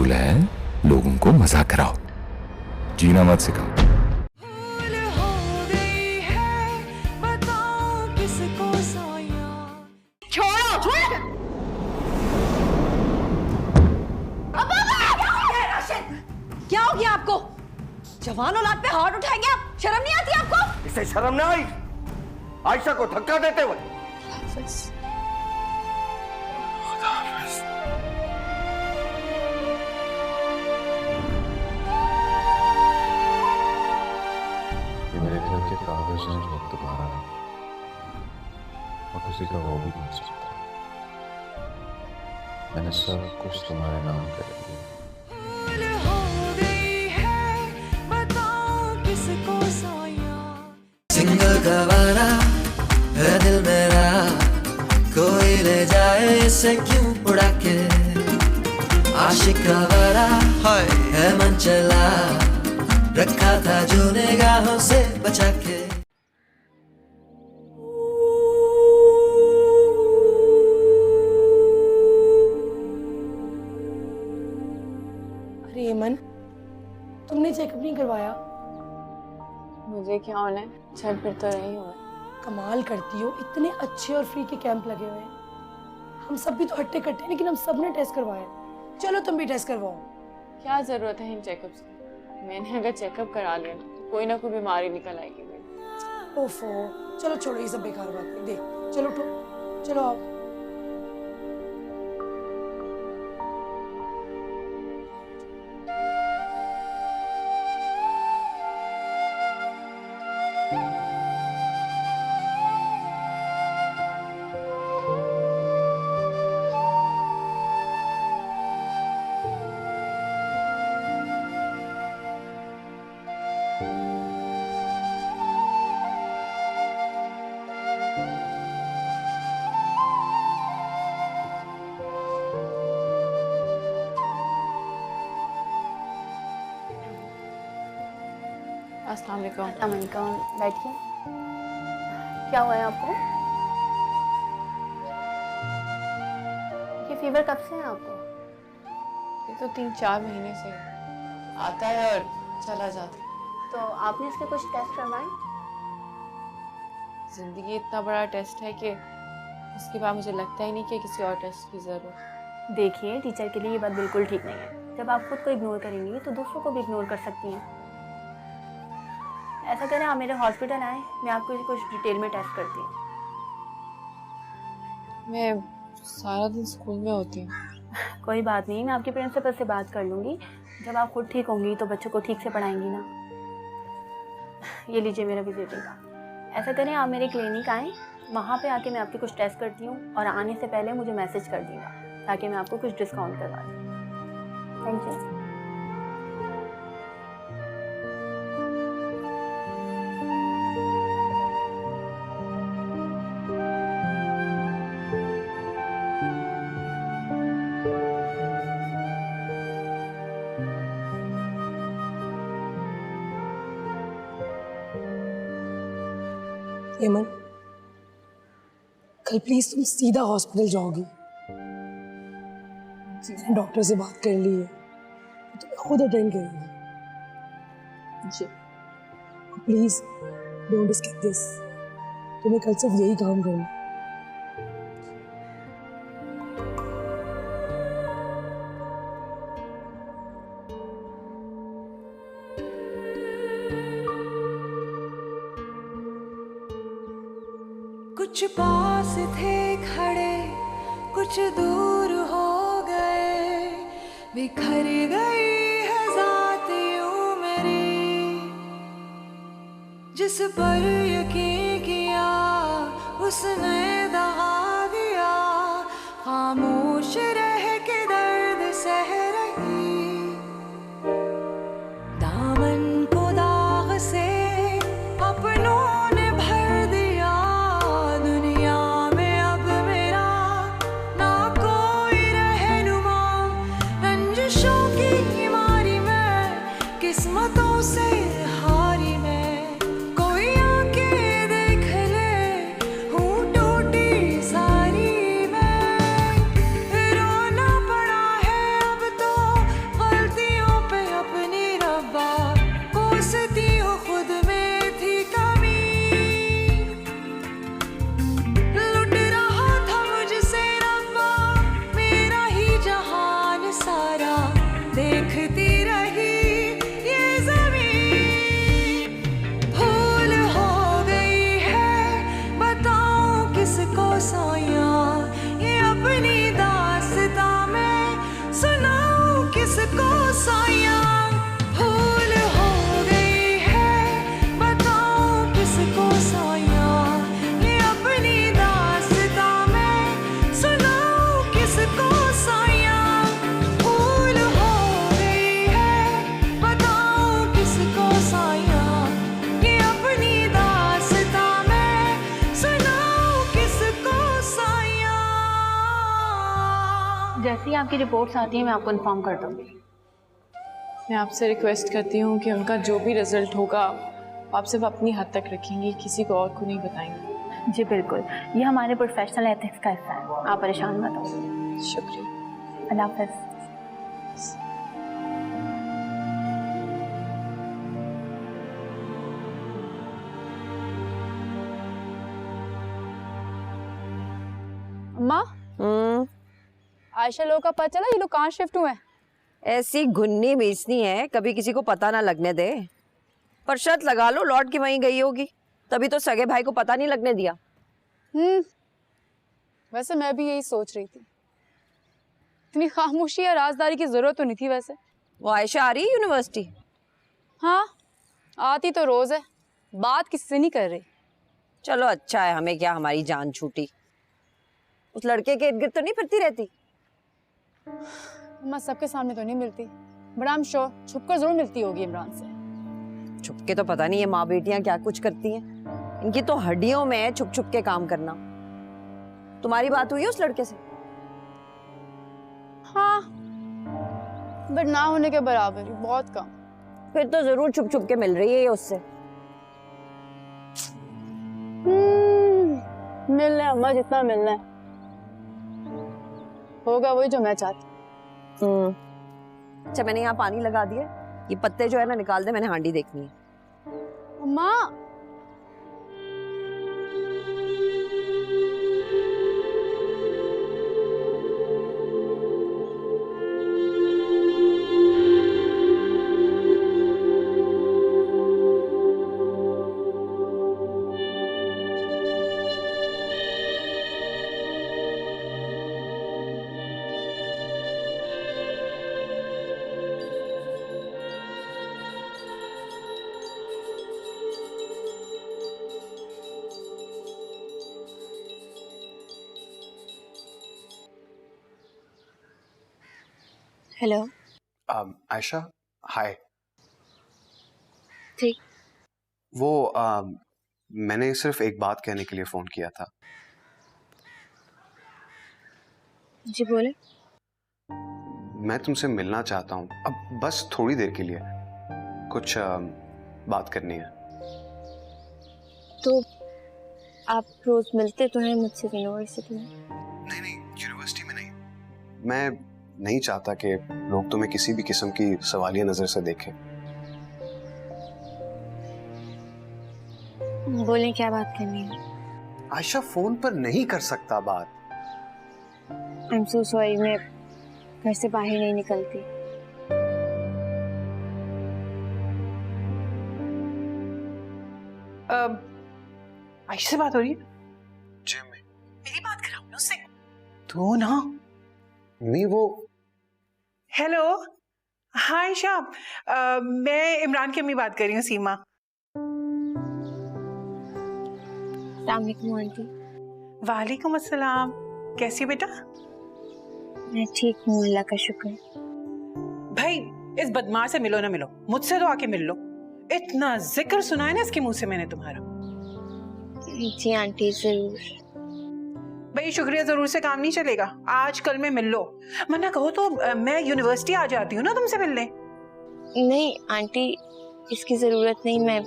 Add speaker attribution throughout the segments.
Speaker 1: असूल है, लोगों को मजा कराओ, जीना मत सिखाओ।
Speaker 2: क्या हो गया आपको? जवान औलाद पे हाथ उठाएंगे आप? शर्म नहीं आती आपको?
Speaker 3: इसे शर्म ना आई आयशा को धक्का देते हुए?
Speaker 4: ये मेरे घर के कागज हैं जो अब दोबारा नहीं और किसी का वो भी नहीं सकता। मैंने सब कुछ तुम्हारे नाम कर दिया।
Speaker 5: सिंगल गवारा है दिल मेरा, कोई ले जाए इसे क्यों उड़ा के। आशिक गवारा है मन चला, रखा था जो निगाहों से बचा के।
Speaker 2: अरे अमन, तुमने चेकअप नहीं करवाया?
Speaker 6: मुझे क्या होना है, चल फिर तो रही हूँ।
Speaker 2: कमाल करती हो, इतने अच्छे और फ्री के कैंप लगे हुए हैं। हम सब भी तो हट्टे कट्टे हैं, लेकिन हम सब ने टेस्ट करवाया। चलो तुम भी टेस्ट करवाओ।
Speaker 6: क्या जरूरत है इन चेकअप्स की? मैंने अगर चेकअप करा लिया तो कोई ना कोई बीमारी निकल आएगी मेरी।
Speaker 2: ओफो, चलो छोड़ो ये सब बेकार बातें। देख चलो उठो, चलो आओ।
Speaker 6: अस्सलाम वालेकुम।
Speaker 7: अस्सलाम वालेकुम, बैठिए। क्या हुआ है आपको? ये फीवर कब से है आपको?
Speaker 6: ये तो 3-4 महीने से आता है और चला जाता है।
Speaker 7: तो आपने इसके कुछ टेस्ट करवाए?
Speaker 6: जिंदगी इतना बड़ा टेस्ट है कि उसके बाद मुझे लगता ही नहीं कि किसी और टेस्ट की जरूरत।
Speaker 7: देखिए, टीचर के लिए ये बात बिल्कुल ठीक नहीं है। जब आप खुद को इग्नोर करेंगी तो दूसरों को भी इग्नोर कर सकती हैं। ऐसा करें, आप मेरे हॉस्पिटल आए, मैं आपको कुछ डिटेल में टेस्ट करती हूँ।
Speaker 6: मैं सारा दिन स्कूल में होती हूँ।
Speaker 7: कोई बात नहीं, मैं आपके प्रिंसिपल से बात कर लूँगी। जब आप खुद ठीक होंगी तो बच्चों को ठीक से पढ़ाएंगी ना। ये लीजिए मेरा विजिटिंग कार्ड। ऐसा करें, आप मेरे क्लिनिक आएँ, वहाँ पे आके मैं आपके कुछ टेस्ट करती हूँ और आने से पहले मुझे मैसेज कर दीजिएगा ताकि मैं आपको कुछ डिस्काउंट करवा दूँ। Thank you.
Speaker 2: अमन, कल प्लीज तुम सीधा हॉस्पिटल जाओगी। मैंने डॉक्टर से बात कर ली है, तुम्हें खुद अटेंड करेगी। जी प्लीज डोंट स्किप दिस। तुम्हें कल सिर्फ यही काम करना।
Speaker 8: कुछ पास थे खड़े, कुछ दूर हो गए, बिखर गई है ज़ात यूं मेरी। जिस पर यकीन किया उसने दगा दिया, खामोश रह के दर्द सह रही। दामन को दाग से अपनों ने भर दिया, दुनिया में अब मेरा ना कोई रहनुमा। रंजिशों की मारी मैं, किस्मतों से हारी मैं। कोई आके देख ले, हूँ टूटी सारी मैं। रो
Speaker 7: जैसे ही आपकी रिपोर्ट्स आती हैं मैं आपको इन्फॉर्म कर दूँगी।
Speaker 6: मैं आपसे रिक्वेस्ट करती हूँ कि उनका जो भी रिजल्ट होगा आप सिर्फ अपनी हद तक रखेंगी, किसी को और को नहीं बताएंगी।
Speaker 7: जी बिल्कुल, ये हमारे प्रोफेशनल एथिक्स का हिस्सा है, आप परेशान मत हो।
Speaker 6: शुक्रिया।
Speaker 7: अल्लाह हाफ़िज़।
Speaker 9: अम्मा, आयशा लोग का पता चला ये लोग कहाँ शिफ्ट हुए हैं?
Speaker 10: ऐसी घुन्नी बेचनी है, कभी किसी को पता ना लगने दे। पर शर्त लगा लो लौट के वहीं गई होगी, तभी तो सगे भाई को पता नहीं लगने दिया।
Speaker 9: वैसे मैं भी यही सोच रही थी, इतनी खामोशी या राजदारी की जरूरत तो नहीं थी वैसे।
Speaker 10: वो आयशा आ रही है यूनिवर्सिटी?
Speaker 9: हाँ, आती तो रोज है, बात किसी से नहीं कर रही।
Speaker 10: चलो अच्छा है, हमें क्या हमारी जान छूटी। उस लड़के के इर्द गिर्द तो नहीं फिरती रहती?
Speaker 9: अम्मा सबके सामने तो नहीं मिलती, बट आई एम श्योर छुपकर जरूर मिलती होगी इमरान से।
Speaker 10: छुप के तो पता नहीं ये माँ बेटियां क्या कुछ करती हैं। इनकी तो हड्डियों में है छुप छुप के काम करना। तुम्हारी बात हुई है उस लड़के से?
Speaker 9: हाँ, बट ना होने के बराबर ही, बहुत कम।
Speaker 10: फिर तो जरूर छुप छुप के मिल रही है ये उससे।
Speaker 9: मिलना है अम्मा, जितना मिलना है होगा वही जो मैं चाहती।
Speaker 10: अच्छा मैंने यहाँ पानी लगा दिया, ये पत्ते जो है ना निकाल दे, मैंने हांडी देखनी है।
Speaker 9: अम्मा,
Speaker 7: हेलो।
Speaker 11: आयशा, हाय।
Speaker 7: ठीक।
Speaker 11: वो मैंने सिर्फ एक बात कहने के लिए फ़ोन किया था।
Speaker 7: जी बोले।
Speaker 11: मैं तुमसे मिलना चाहता हूँ, अब बस थोड़ी देर के लिए, कुछ बात करनी है।
Speaker 7: तो आप रोज मिलते तो हैं मुझसे यूनिवर्सिटी में?
Speaker 11: नहीं, यूनिवर्सिटी में नहीं। मैं नहीं चाहता कि लोग तुम्हें किसी भी किस्म की सवालिया नजर से देखें।
Speaker 7: बोलें, क्या बात करनी है?
Speaker 11: आयशा फोन पर नहीं कर सकता बात।
Speaker 7: आई एम सो सॉरी, मैं घर से बाहर नहीं निकलती।
Speaker 2: आयशा से बात हो रही है?
Speaker 11: जी मैं
Speaker 2: मेरी बात कराओ उससे।
Speaker 11: तो ना नहीं, वो
Speaker 2: हेलो, हाँ आयशा, मैं इमरान की अम्मी बात कर रही हूँ, सीमा।
Speaker 7: अस्सलामुअलैकुम आंटी।
Speaker 2: वालेकुम अस्सलाम, कैसी हो बेटा?
Speaker 7: मैं ठीक हूँ, अल्लाह का शुक्र।
Speaker 2: भाई इस बदमाश से मिलो ना मिलो, मुझसे तो आके मिल लो। इतना जिक्र सुना है ना इसके मुंह से मैंने तुम्हारा।
Speaker 7: जी आंटी जरूर।
Speaker 2: भाई शुक्रिया जरूर से काम नहीं चलेगा, आज कल में मिल लो, वरना कहो तो मैं यूनिवर्सिटी आ जाती हूँ ना तुमसे मिलने।
Speaker 7: नहीं आंटी, इसकी जरूरत नहीं, मैं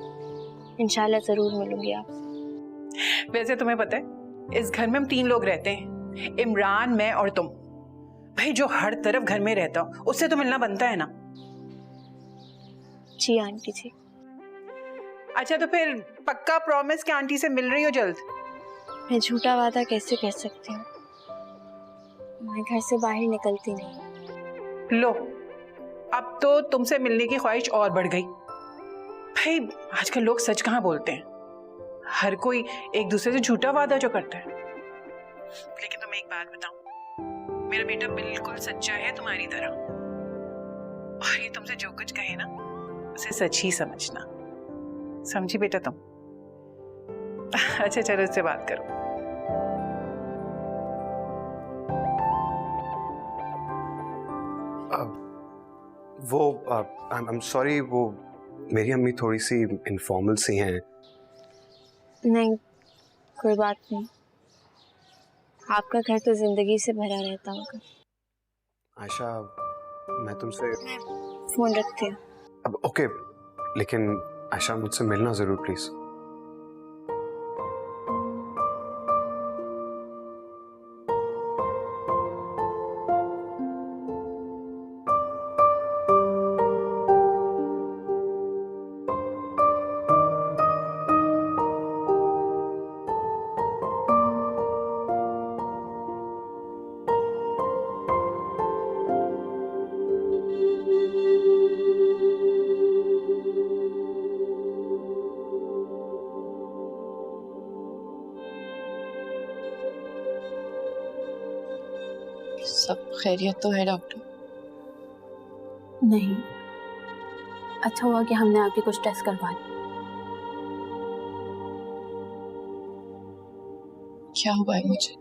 Speaker 7: इंशाल्लाह जरूर मिलूंगी आपसे।
Speaker 2: वैसे तुम्हें पता है इस घर में हम 3 लोग रहते हैं, इमरान, मैं और तुम। भाई जो हर तरफ घर में रहता हो उससे तो मिलना बनता है ना।
Speaker 7: जी आंटी जी।
Speaker 2: अच्छा तो फिर पक्का प्रॉमिस कि आंटी से मिल रही हो जल्द?
Speaker 7: मैं झूठा वादा कैसे कर सकती हूँ, मैं घर से बाहर निकलती नहीं।
Speaker 2: लो, अब तो तुमसे मिलने की ख्वाहिश और बढ़ गई। भाई आजकल लोग सच कहाँ बोलते हैं, हर कोई एक दूसरे से झूठा वादा जो करता है। लेकिन तुम्हें एक बात बताऊं, मेरा बेटा बिल्कुल सच्चा है तुम्हारी तरह, और ये तुमसे जो कुछ कहे ना उसे सच ही समझना, समझी बेटा तुम? अच्छा चलो इससे बात करो।
Speaker 11: वो आई एम सॉरी, वो मेरी अम्मी थोड़ी सी इनफॉर्मल सी हैं।
Speaker 7: नहीं कोई बात नहीं, आपका घर तो जिंदगी से भरा रहता होगा।
Speaker 11: आयशा, मैं तुमसे
Speaker 7: फोन रखती हूँ।
Speaker 11: अब ओके, लेकिन आयशा मुझसे मिलना जरूर प्लीज।
Speaker 6: सब खैरियत तो है डॉक्टर?
Speaker 7: नहीं, अच्छा हुआ कि हमने आपके कुछ टेस्ट करवा दिए।
Speaker 6: क्या हुआ है मुझे?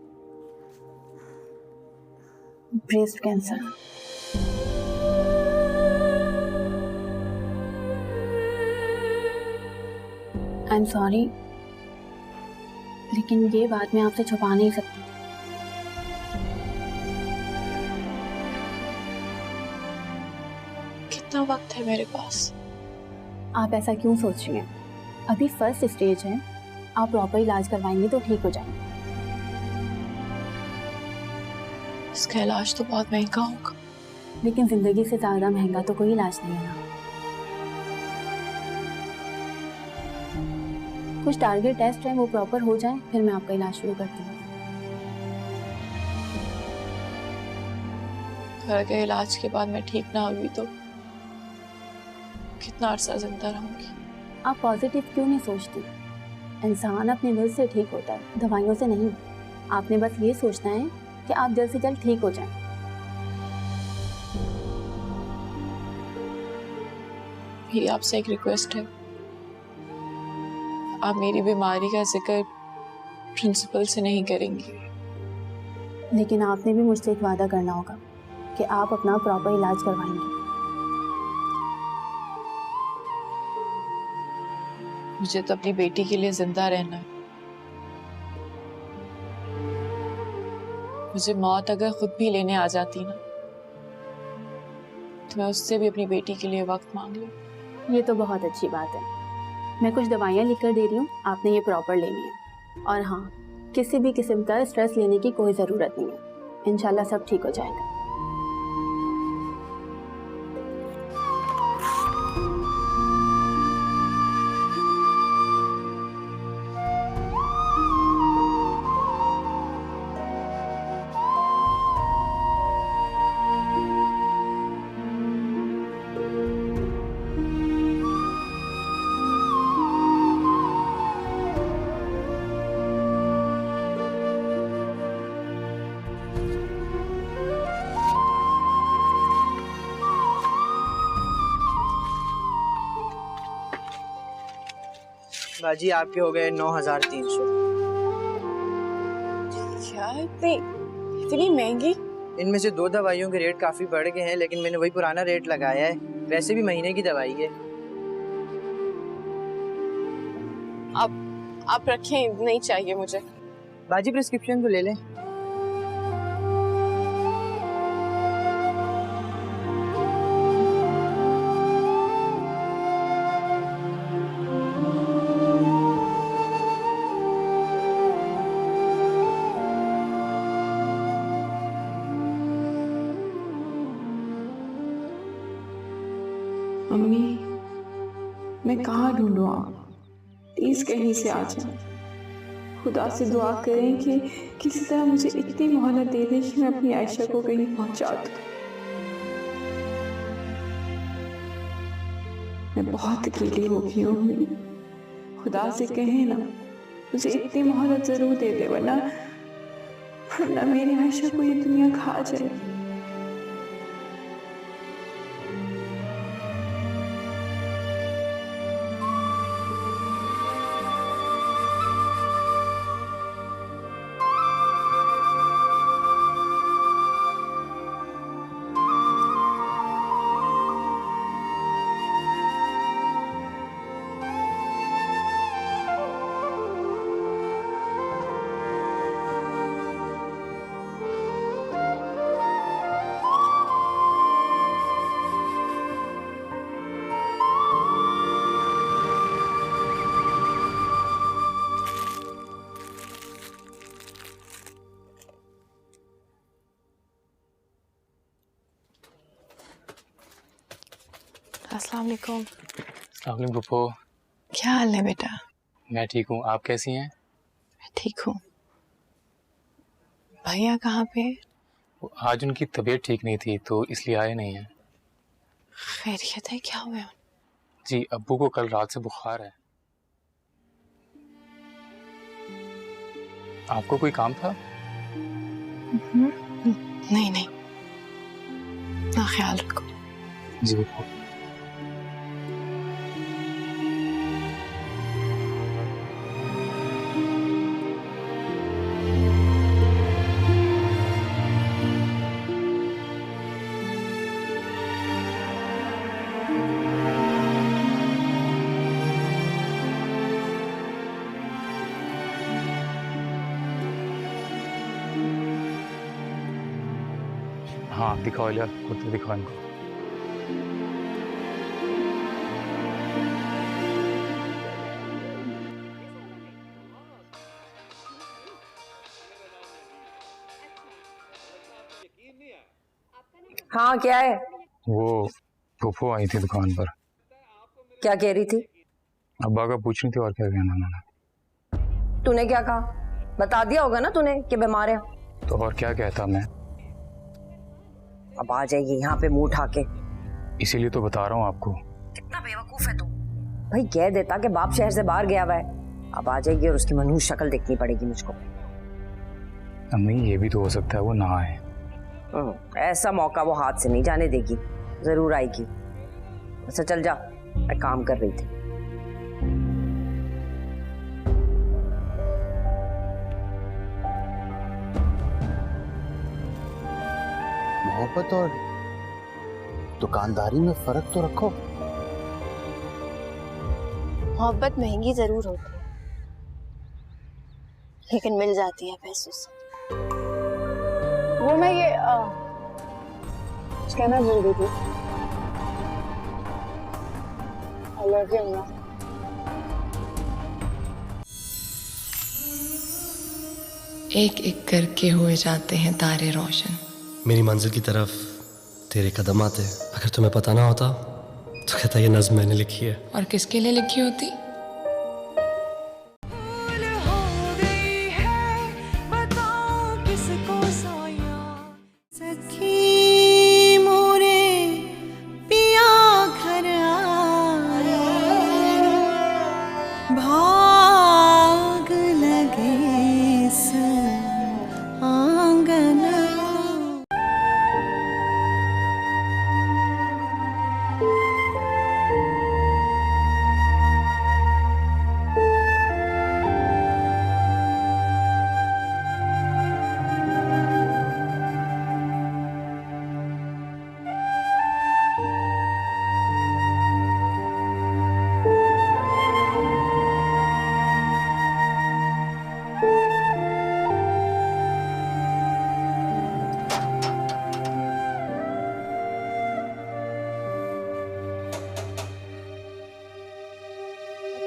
Speaker 7: Breast cancer. I am sorry, लेकिन ये बात मैं आपसे छुपा नहीं सकती।
Speaker 6: कितना वक्त है मेरे पास?
Speaker 7: आप ऐसा क्यों सोच रही हैं? अभी फर्स्ट स्टेज है, आप प्रॉपर इलाज करवाएंगे तो ठीक हो जाएंगे।
Speaker 6: इसका इलाज तो बहुत महंगा होगा।
Speaker 7: लेकिन जिंदगी से ज्यादा महंगा तो कोई इलाज नहीं है ना। कुछ टारगेट टेस्ट है, वो प्रॉपर हो जाए फिर मैं आपका इलाज शुरू करती हूँ।
Speaker 6: घर के इलाज के बाद मैं ठीक ना हुई तो कितना अरसा जिंदा रहूंगी?
Speaker 7: आप पॉजिटिव क्यों नहीं सोचती? इंसान अपने दिल से ठीक होता है, दवाइयों से नहीं। आपने बस ये सोचना है कि आप जल्द से जल्द ठीक हो जाएं।
Speaker 6: मेरी आपसे एक रिक्वेस्ट है, आप मेरी बीमारी का जिक्र प्रिंसिपल से नहीं करेंगी।
Speaker 7: लेकिन आपने भी मुझसे एक वादा करना होगा कि आप अपना प्रॉपर इलाज करवाएंगे।
Speaker 6: मुझे तो अपनी बेटी के लिए जिंदा रहना है। मुझे मौत अगर खुद भी लेने आ जाती ना, तो मैं उससे भी अपनी बेटी के लिए वक्त मांग लूं।
Speaker 7: ये तो बहुत अच्छी बात है। मैं कुछ दवाइयाँ लिख कर दे रही हूँ, आपने ये प्रॉपर लेनी है। और हाँ, किसी भी किस्म का स्ट्रेस लेने की कोई ज़रूरत नहीं है। इंशाल्लाह सब ठीक हो जाएगा।
Speaker 12: बाजी आपके हो गए 9,300।
Speaker 6: क्या इतनी महंगी?
Speaker 12: इनमें से 2 दवाइयों के रेट काफी बढ़ गए हैं, लेकिन मैंने वही पुराना रेट लगाया है। वैसे भी महीने की दवाई है।
Speaker 6: आप रखें, नहीं चाहिए मुझे।
Speaker 12: बाजी प्रिस्क्रिप्शन तो ले लें।
Speaker 6: मम्मी, मैं कहाँ ढूंढूं? आप प्लीज कहीं से आ जाए। खुदा से दुआ करें कि किसी तरह मुझे इतनी मोहलत दे दे कि मैं अपनी आयशा को कहीं पहुंचा दूं। मैं बहुत अकेली हो गई हूँ मम्मी। खुदा से कहें ना, मुझे इतनी मोहलत जरूर दे दे, वरना मेरी आयशा को ये दुनिया खा जाए। अस्सलाम वालेकुम।
Speaker 13: अस्सलाम फूफो।
Speaker 6: क्या हाल है बेटा?
Speaker 13: मैं ठीक हूँ, आप कैसी हैं?
Speaker 6: मैं ठीक हूँ। भैया कहाँ पे?
Speaker 13: आज उनकी तबीयत ठीक नहीं थी तो इसलिए आए नहीं हैं।
Speaker 6: खैरियत है? क्या हुआ?
Speaker 13: जी, अब्बू को कल रात से बुखार है। आपको कोई काम था?
Speaker 6: नहीं नहीं, ना ख्याल रखो।
Speaker 13: जी फूफो। हाँ दिखाओ लिया, कुत्ते दिखाओ इनको।
Speaker 10: हाँ क्या है?
Speaker 13: वो फूफो आई थी दुकान पर।
Speaker 10: क्या कह रही थी?
Speaker 13: अब्बा का पूछ रही थी और क्या कहना उन्होंने।
Speaker 10: तूने क्या कहा? बता दिया होगा ना तूने कि बीमार है।
Speaker 13: तो और क्या कहता मैं?
Speaker 10: अब आ जाएगी यहाँ पे मुंह उठा के।
Speaker 13: इसीलिए तो बता रहा हूँ आपको।
Speaker 10: कितना बेवकूफ है तू। भाई कह देता कि बाप शहर से बाहर गया हुआ है। अब आ जाएगी और उसकी मनहूस शक्ल देखनी पड़ेगी मुझको।
Speaker 13: अम्मी ये भी तो हो सकता है वो ना आए।
Speaker 10: ऐसा मौका वो हाथ से नहीं जाने देगी, जरूर आएगी। अच्छा चल जा, मैं काम कर रही थी।
Speaker 3: मोहब्बत और दुकानदारी में फर्क तो रखो।
Speaker 7: मोहब्बत महंगी जरूर होती है, लेकिन मिल जाती है पैसों से।
Speaker 9: वो मैं ये कहना भूल गई थी। I love you, अम्मा।
Speaker 8: एक एक करके हुए जाते हैं तारे रोशन।
Speaker 5: मेरी मंजिल की तरफ तेरे कदम आते। अगर तुम्हें पता ना होता तो कहता ये नज़्म मैंने लिखी है।
Speaker 8: और किसके लिए लिखी होती? भाग लगे इस आंगन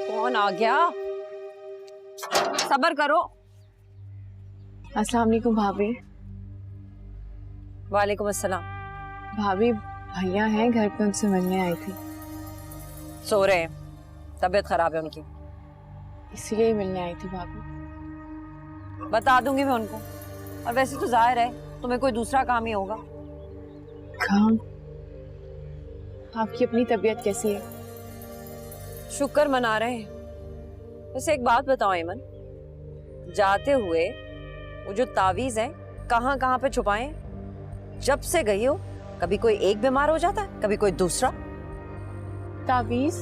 Speaker 10: कौन आ गया? सब्र करो।
Speaker 6: अस्सलाम वालेकुम भाभी।
Speaker 10: वालेकुम अस्सलाम।
Speaker 6: भाभी भैया हैं घर पे, उनसे मिलने आई थी।
Speaker 10: सो रहे हैं, तबीयत खराब है उनकी,
Speaker 6: इसीलिए मिलने आई थी भाभी।
Speaker 10: बता दूंगी मैं उनको। और वैसे तो जाहिर है तुम्हें कोई दूसरा काम ही होगा।
Speaker 6: काम? आपकी अपनी तबीयत कैसी है?
Speaker 10: शुक्र मना रहे हैं। वैसे एक बात बताओ ऐमन, जाते हुए वो जो तावीज है कहाँ कहाँ पे छुपाए? जब से गई हो कभी कोई एक बीमार हो जाता है, कभी कोई दूसरा।
Speaker 6: तावीज?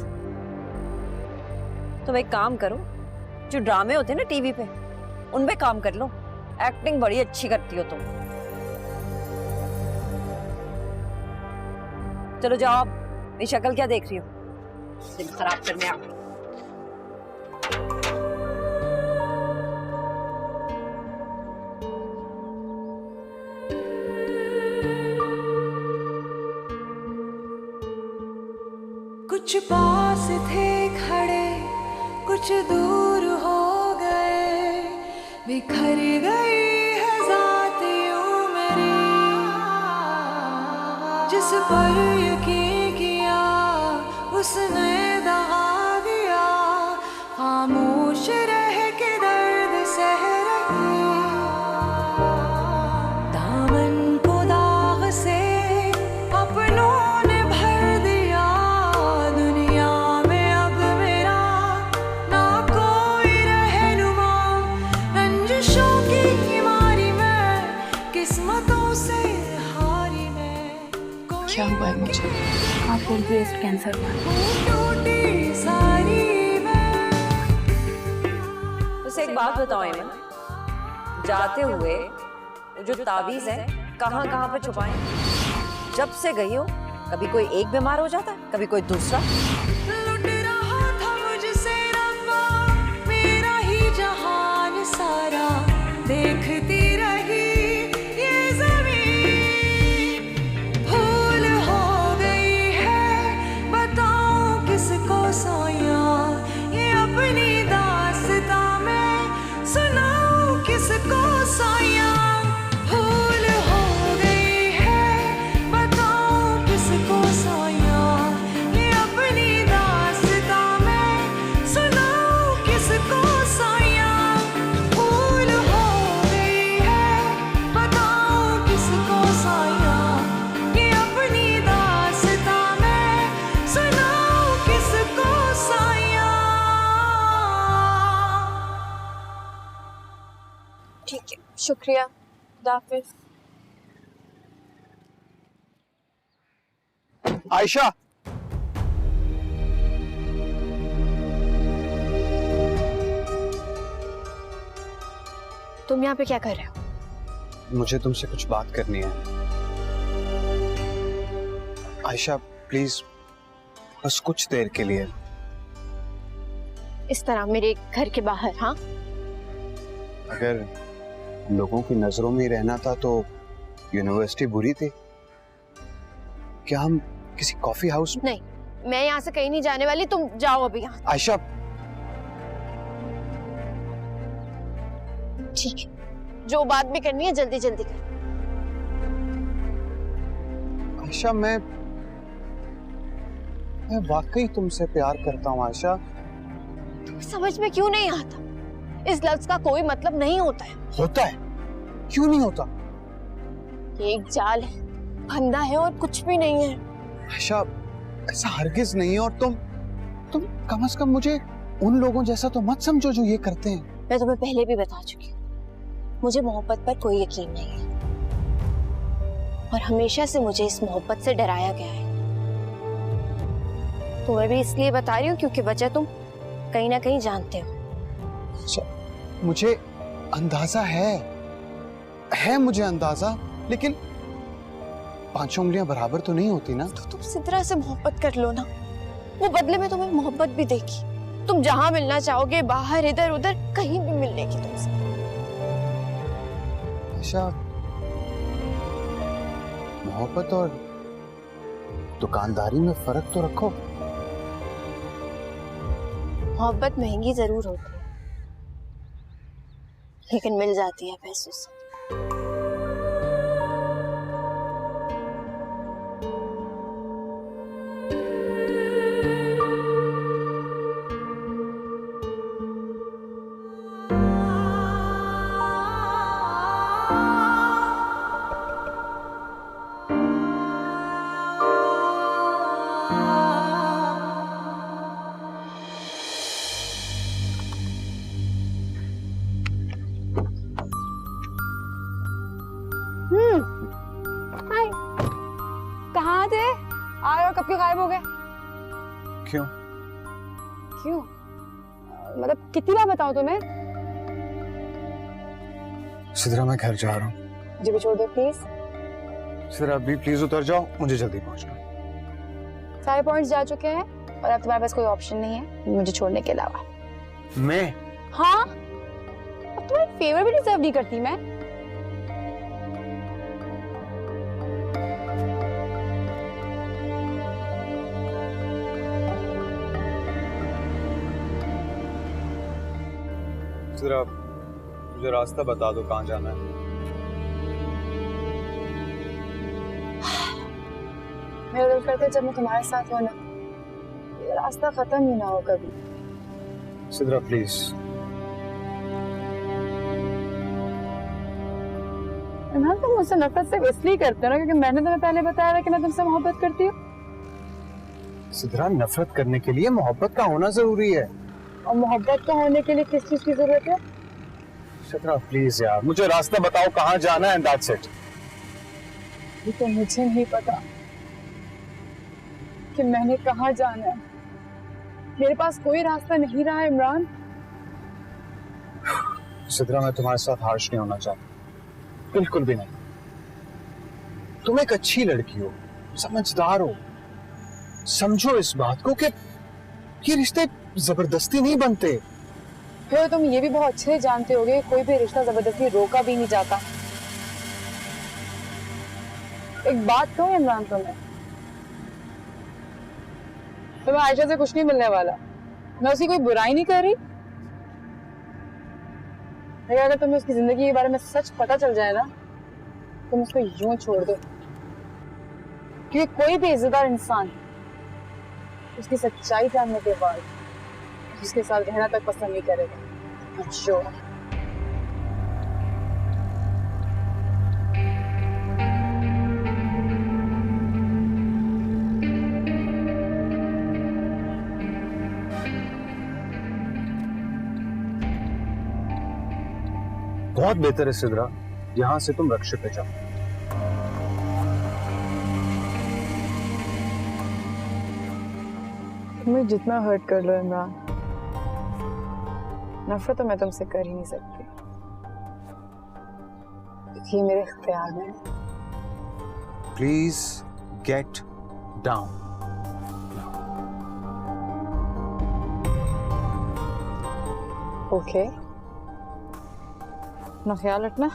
Speaker 10: तुम एक काम करो, जो ड्रामे होते हैं ना टीवी पे, उनपे काम कर लो। एक्टिंग बड़ी अच्छी करती हो तुम। चलो जाओ, आप मेरी शक्ल क्या देख रही हो? दिल खराब करने आ गई।
Speaker 8: कुछ पास थे खड़े, कुछ दूर हो गए, बिखर गई है ज़ात यूं मेरी। जिस पर यकीन किया
Speaker 5: उसने दगा दिया, खामोश रह के दर्द सह रही, दामन को दाग से अपनों ने भर दिया, दुनिया में अब मेरा ना कोई रहनुमा, रंजिशों की मारी मैं, किस्मतों से हारी मैं।
Speaker 9: क्या हुआ है मुझे? आपको ब्रेस्ट कैंसर हुआ है।
Speaker 10: बस एक बात बताओ एमन, जाते हुए वो जो तावीज है कहाँ कहाँ पे छुपाएं? जब से गई हो कभी कोई एक बीमार हो जाता है, कभी कोई दूसरा।
Speaker 5: लुट रहा था मुझसे रब्बा मेरा ही जहान सारा, देखती रही ये ज़मीन, भूल हो गई है बताऊं किसको सोया, ये अपनी दास्तां मैं सुनाऊं किसको सोया, भूल हो गई है बताऊं किसको सोया, ये अपनी दास्तां मैं सुनाऊं किसको सोया, भूल हो गई है बताऊं किसको सोया, ये अपनी दास्तां मैं सुनाऊं किसको सोया।
Speaker 7: ठीक है, शुक्रिया, खुदा हाफिज़।
Speaker 11: आयशा,
Speaker 7: तुम यहाँ पे क्या कर रहे हो?
Speaker 11: मुझे तुमसे कुछ बात करनी है। आयशा प्लीज, बस कुछ देर के लिए।
Speaker 7: इस तरह मेरे घर के बाहर? हाँ,
Speaker 11: अगर लोगों की नजरों में ही रहना था तो यूनिवर्सिटी बुरी थी क्या? हम किसी कॉफी हाउस?
Speaker 7: नहीं, मैं यहाँ से कहीं नहीं जाने वाली, तुम जाओ अभी यहाँ।
Speaker 11: आयशा
Speaker 7: ठीक है, जो बात भी करनी है जल्दी जल्दी कर।
Speaker 11: आयशा मैं वाकई तुमसे प्यार करता हूँ आयशा।
Speaker 7: समझ में क्यों नहीं आता? इस लफ्ज का कोई मतलब नहीं होता है।
Speaker 11: होता है, क्यों नहीं होता?
Speaker 7: ये एक जाल है, फंदा है और कुछ भी नहीं है।
Speaker 11: आयशा ऐसा हरगिज नहीं है, और तुम कम से कम मुझे उन लोगों जैसा तो मत समझो जो ये करते हैं।
Speaker 7: मैं तुम्हें पहले भी बता चुकी हूँ, मुझे मोहब्बत पर कोई यकीन नहीं है, और हमेशा से मुझे इस मोहब्बत से डराया गया है। तुम्हें भी इसलिए बता रही हूँ क्योंकि वजह तुम कहीं ना कहीं जानते हो।
Speaker 11: अच्छा, मुझे अंदाजा है मुझे अंदाजा, लेकिन 5 उंगलियां बराबर तो नहीं होती ना।
Speaker 7: तो तुम सिद्रा से मोहब्बत कर लो ना, वो बदले में तुम्हें मोहब्बत भी देगी। तुम जहां मिलना चाहोगे, बाहर इधर उधर कहीं भी मिल लेगी तुमसे।
Speaker 11: अच्छा, मोहब्बत और दुकानदारी में फर्क तो रखो।
Speaker 7: मोहब्बत महंगी जरूर होती है, लेकिन मिल जाती है पैसों से।
Speaker 9: हाय, कहाँ थे? आए और कब के गायब हो गए?
Speaker 11: क्यों?
Speaker 9: मतलब कितनी बार बताऊं तुम्हें?
Speaker 11: सिद्रा मैं घर जा रहा हूँ।
Speaker 9: मुझे भी छोड़ दो प्लीज।
Speaker 11: सिद्रा अभी प्लीज उतर जाओ, मुझे जल्दी पहुंचना।
Speaker 9: सारे पॉइंट्स जा चुके हैं और अब तुम्हारे पास कोई ऑप्शन नहीं है मुझे छोड़ने के अलावा।
Speaker 11: मैं?
Speaker 9: हाँ, अब तुम्हारी फेवर भी डिजर्व नहीं करती मैं।
Speaker 11: सिद्रा मुझे रास्ता बता दो, कहाँ जाना है?
Speaker 9: मेरा दिल करता है जब मैं तुम्हारे साथ हूं ना, ये रास्ता खत्म ही ना हो कभी।
Speaker 11: सिद्रा प्लीज।
Speaker 9: इमरान, तुम मुझसे नफरत सिर्फ इसलिए करते हो ना क्योंकि मैंने तुम्हें पहले बताया था कि मैं तुमसे मोहब्बत करती हूँ।
Speaker 11: सिद्रा, नफरत करने के लिए मोहब्बत का होना जरूरी है।
Speaker 9: और मोहब्बत का होने के लिए किस चीज की जरूरत है?
Speaker 11: सिद्रा प्लीज यार, मुझे रास्ता बताओ कहाँ जाना है, दैट्स इट।
Speaker 9: ये तो मुझे नहीं पता कि मैंने कहाँ जाना है। मेरे पास कोई रास्ता नहीं रहा इमरान।
Speaker 11: सिद्रा, मैं तुम्हारे साथ हार्श नहीं होना चाहता, बिल्कुल भी नहीं। तुम एक अच्छी लड़की हो, समझदार हो, समझो इस बात को कि ये रिश्ते जबरदस्ती नहीं बनते।
Speaker 9: फिर तुम ये भी बहुत अच्छे जानते होगे कोई भी रिश्ता जबरदस्ती रोका भी नहीं जाता। एक बात कहूं इमरान, तुम्हें आयशा से कुछ नहीं मिलने वाला। मैं उसकी कोई बुराई नहीं कर रही, लेकिन अगर तुम्हें उसकी जिंदगी के बारे में सच पता चल जाए ना, तुम उसको यूं छोड़ दो, क्योंकि कोई भी इज्जतदार इंसान उसकी सच्चाई जानने के बाद उसके साथ रहना तक पसंद नहीं करेगा। जो
Speaker 11: बहुत बेहतर है सिद्रा, यहाँ से तुम रक्षक पे जाओ।
Speaker 9: तुम्हें जितना हर्ट कर लो इमरान, नफरत तो मैं तुमसे कर ही नहीं सकती, क्योंकि ये मेरे इख्तियार में है।
Speaker 11: Please get down.
Speaker 9: ओके, अपना ख्याल रखना।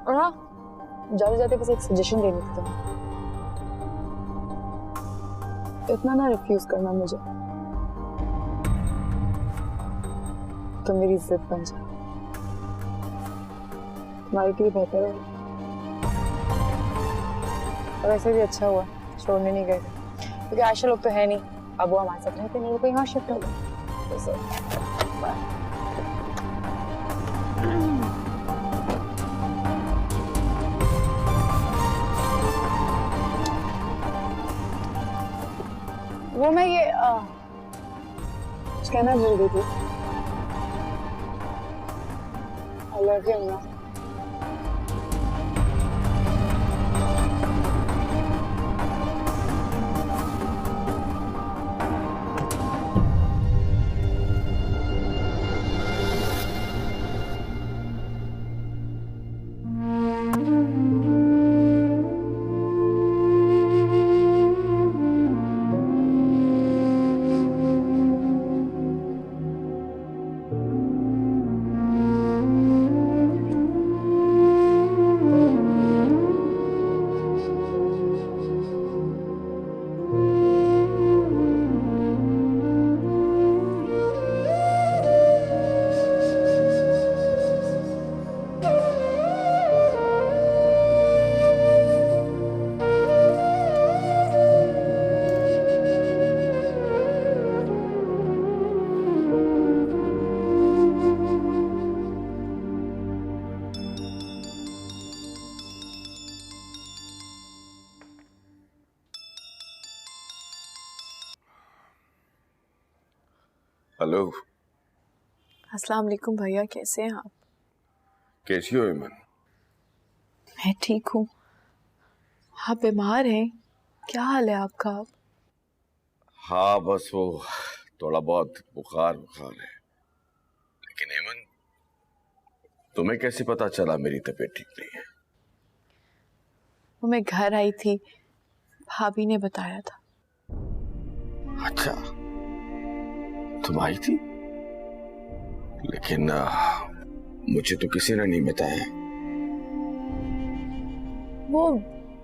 Speaker 9: और हाँ, जाते जाते बस एक सजेशन देनी थी तुम्हें, इतना ना रिफ्यूज करना मुझे, तो मेरी जिद बन जाए, तुम्हारे लिए बेहतर होगा। और ऐसे भी अच्छा हुआ छोड़ने नहीं गए, क्योंकि आयशा लोग तो है नहीं, अब वो हमारे साथ रहते नहीं, वो कहीं यहाँ शिफ्ट हो गए। वो मैं ये कुछ कहना भूल गई थी। I love you, Imran.
Speaker 3: Hello.
Speaker 6: अस्सलाम वालेकुम भैया, कैसे हैं आप?
Speaker 3: कैसी हो ईमन?
Speaker 6: मैं ठीक हूँ। आप बीमार हैं? क्या हाल है आपका?
Speaker 3: हाँ बस वो थोड़ा बहुत बुखार है। लेकिन ईमन, तुम्हें कैसे पता चला मेरी तबीयत ठीक नहीं है?
Speaker 6: वो मैं घर आई थी, भाभी ने बताया था।
Speaker 3: अच्छा, तुम आई थी? लेकिन मुझे तो किसी ने नहीं बताया।
Speaker 6: वो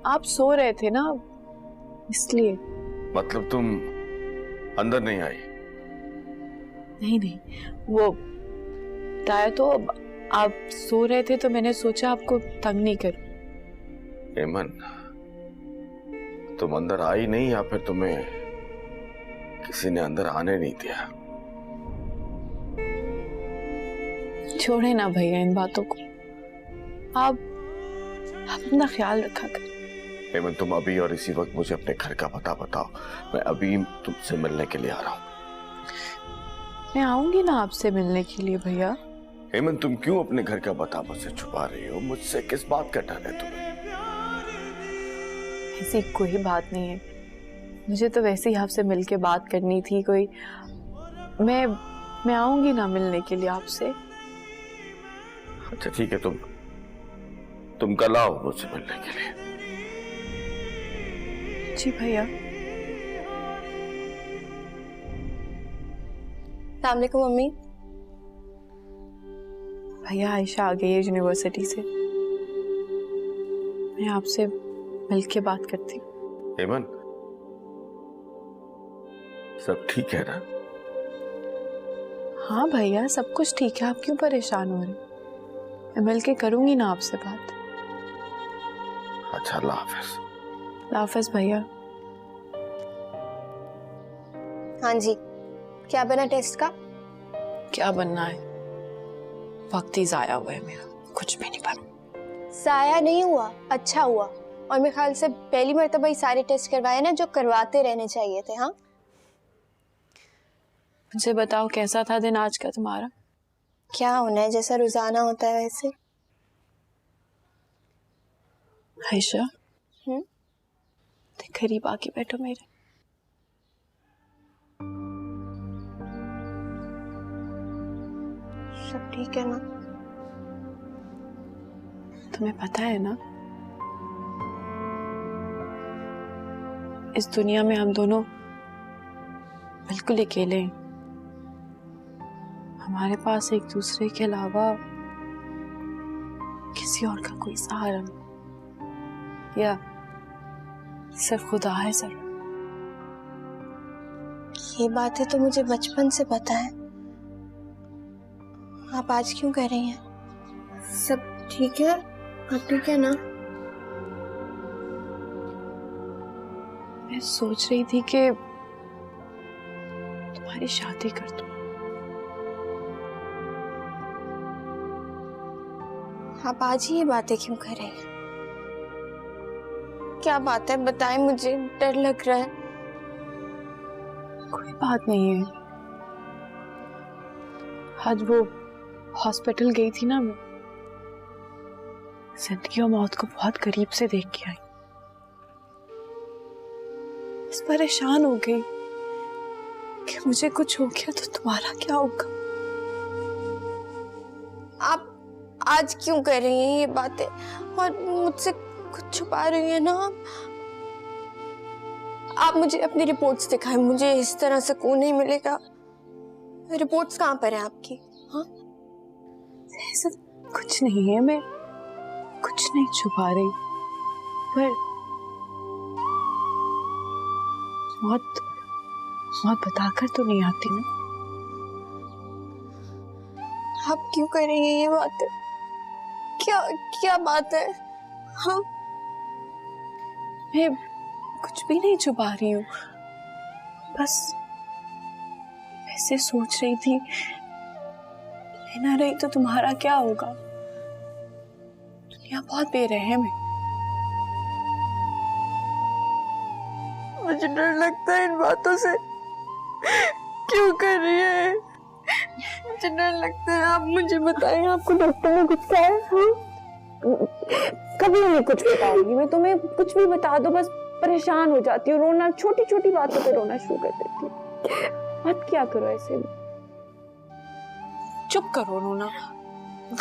Speaker 6: आप सो रहे थे ना, इसलिए।
Speaker 3: मतलब तुम अंदर नहीं आई?
Speaker 6: नहीं, वो बताया तो आप सो रहे थे, तो मैंने सोचा आपको तंग नहीं करूं।
Speaker 3: ईमन, तुम अंदर आई नहीं या फिर तुम्हें किसी ने अंदर आने नहीं दिया।
Speaker 6: छोड़े ना भैया इन बातों को, आप अपना ख्याल रखा कर।
Speaker 3: हेमंत, तुम अभी और इसी वक्त मुझे अपने घर का पता बताओ, मैं अभी तुमसे मिलने के लिए आ रहा हूँ।
Speaker 6: मैं आऊंगी ना आपसे मिलने के लिए भैया।
Speaker 3: हेमंत, तुम क्यों अपने घर का पता मुझसे छुपा रही हो? मुझसे किस बात का डर है तुम्हें?
Speaker 6: ऐसी कोई बात नहीं है, मुझे तो वैसे ही आपसे मिलके बात करनी थी कोई। मैं आऊंगी ना मिलने के लिए आपसे।
Speaker 3: अच्छा ठीक है, तुम कल आओ मुझसे मिलने के लिए।
Speaker 6: जी भैया।
Speaker 14: अस्सलाम वालेकुम मम्मी।
Speaker 6: भैया आयशा आ गई है यूनिवर्सिटी से, मैं आपसे मिलके बात करती हूँ।
Speaker 3: हेमंत, सब ठीक है ना?
Speaker 6: हाँ भैया सब कुछ ठीक है, आप क्यों परेशान हो रहे? मैं मिलके करूंगी ना आपसे बात।
Speaker 3: अच्छा, अल्लाह हाफिज।
Speaker 6: अल्लाह हाफिज भैया।
Speaker 14: हाँ जी, क्या बना टेस्ट का?
Speaker 6: क्या बनना है, वक्त ही जाया हुआ है मेरा, कुछ भी नहीं बना।
Speaker 14: जाया नहीं हुआ, अच्छा हुआ। और मेरे ख्याल से पहली मर्तबा ही सारे टेस्ट करवाए ना, जो करवाते रहने चाहिए थे। हाँ,
Speaker 6: मुझे बताओ कैसा था दिन आज का तुम्हारा?
Speaker 14: क्या होना है, जैसा रोजाना होता है वैसे।
Speaker 6: आयशा, करीब आके बैठो मेरे।
Speaker 14: सब ठीक है ना?
Speaker 6: तुम्हें पता है ना, इस दुनिया में हम दोनों बिल्कुल अकेले हैं। हमारे पास एक दूसरे के अलावा किसी और का कोई सहारा नहीं, या सिर्फ खुदा है सर।
Speaker 14: ये बातें तो मुझे बचपन से पता है, आप आज क्यों कह रही हैं? सब ठीक है? आप ठीक है ना?
Speaker 6: मैं सोच रही थी कि तुम्हारी शादी कर दूं।
Speaker 14: आप आज ही ये बातें क्यों कर रहे हैं? क्या बात है, बताएं मुझे, डर लग रहा है।
Speaker 6: कोई बात नहीं है, आज वो हॉस्पिटल गई थी ना, मैं जिंदगी और मौत को बहुत करीब से देख के आई। बस परेशान हो गई कि मुझे कुछ हो गया तो तुम्हारा क्या होगा।
Speaker 14: आप आज क्यों कर रही हैं ये बातें और मुझसे कुछ छुपा रही हैं ना? आप मुझे अपनी रिपोर्ट्स दिखाएं, मुझे इस तरह सुकून नहीं मिलेगा। रिपोर्ट्स कहाँ पर हैं आपकी? हाँ,
Speaker 6: ऐसा कुछ नहीं है, मैं कुछ नहीं छुपा रही, पर मौत बताकर तो नहीं आती ना।
Speaker 14: आप क्यों कर रही हैं ये बातें? क्या बात है? हाँ,
Speaker 6: मैं कुछ भी नहीं छुपा रही हूँ, बस ऐसे सोच रही थी, मैं ना रही तो तुम्हारा क्या होगा। दुनिया बहुत बेरहम है।
Speaker 14: मुझे डर लगता है इन बातों से। क्यों कर रही है? मुझे डर लगता है। आप मुझे बताएं, आपको डॉक्टर ने कुछ कहा है?
Speaker 6: कभी नहीं कुछ बताऊंगी मैं तुम्हें, कुछ भी बता दो बस परेशान हो जाती हूँ, रोना, छोटी छोटी बातों पे रोना शुरू कर देती हूँ। मत क्या करो ऐसे, चुप करो रोना।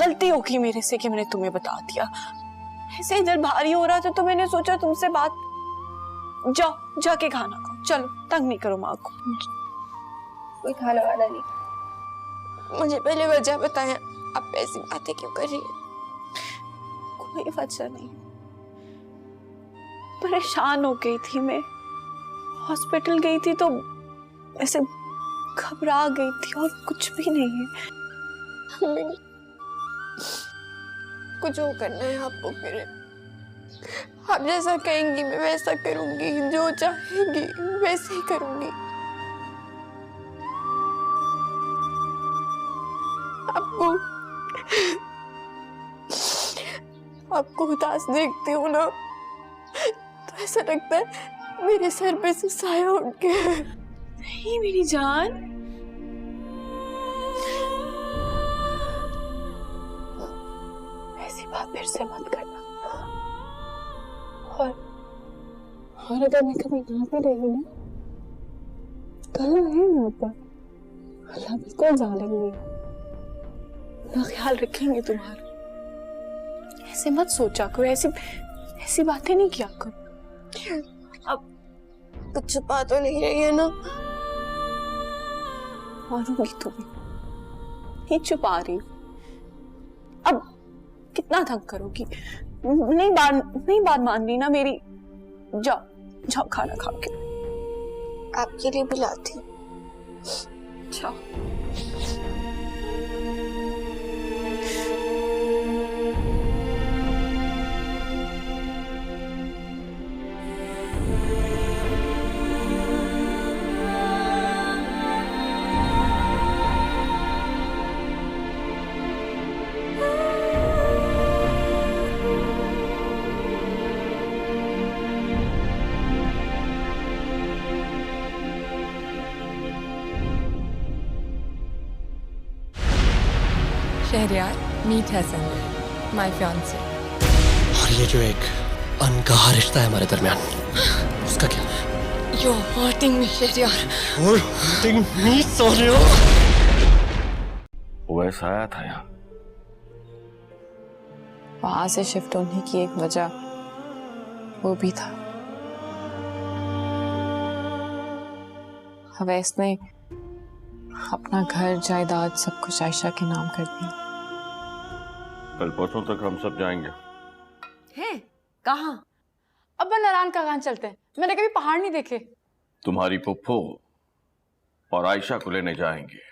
Speaker 6: गलती होगी मेरे से कि मैंने तुम्हें बता दिया। ऐसे ही दिल भारी हो रहा था तो मैंने सोचा तुमसे बात। जाओ जाके खाना खाओ, चलो, तंग नहीं करो माँ को।
Speaker 14: कोई खाना वाला नहीं। मुझे पहले वजह बताएं, आप ऐसी बातें क्यों कर रही हैं?
Speaker 6: कोई वजह नहीं, परेशान हो गई थी मैं। हॉस्पिटल गई थी तो ऐसे घबरा गई थी और कुछ भी नहीं है।
Speaker 14: कुछ और करना है आपको मेरे। आप जैसा कहेंगी मैं वैसा करूंगी, जो चाहेंगी वैसे ही करूंगी। आपको उदास देखती हूँ ना तो ऐसा लगता है मेरे सर पे से साया उठ गया। नहीं मेरी जान, ऐसी बात फिर से मत करना। और अगर मैं कभी यहाँ पे रही ना, तो अल्लाह है यहाँ पर, अल्लाह बिल्कुल जालिम नहीं है, अल्लाह ख्याल रखेंगे तुम्हारा। ऐसे मत सोचा करो, ऐसी बातें नहीं किया करो। अब कुछ छुपा तो नहीं रही है ना? मारूंगी तुम्हें, नहीं छुपा रही। अब कितना तंग करोगी? नहीं बात मान रही ना मेरी। जाओ खाना खा के। आपके लिए भी लाती हूँ। जाओ।
Speaker 8: Shahryar, meet Hasan, my fiance.
Speaker 15: और ये जो एक अनकहा रिश्ता है हमारे दरमियान, उसका क्या?
Speaker 8: You're hurting me, Shahryar.
Speaker 15: You're hurting me, Sonia.
Speaker 3: वो ऐसा आया था यहाँ।
Speaker 6: वहां से शिफ्ट होने की एक वजह वो भी था। अवैस ने अपना घर जायदाद सब कुछ आयशा के नाम कर दिया।
Speaker 3: कल परसों तक हम सब जाएंगे।
Speaker 9: हैं? कहाँ? अब नारायण का कहाँ चलते हैं? मैंने कभी पहाड़ नहीं देखे।
Speaker 3: तुम्हारी पुप्पो और आयशा को लेने जाएंगे।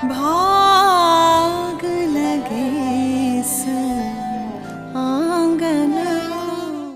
Speaker 5: भा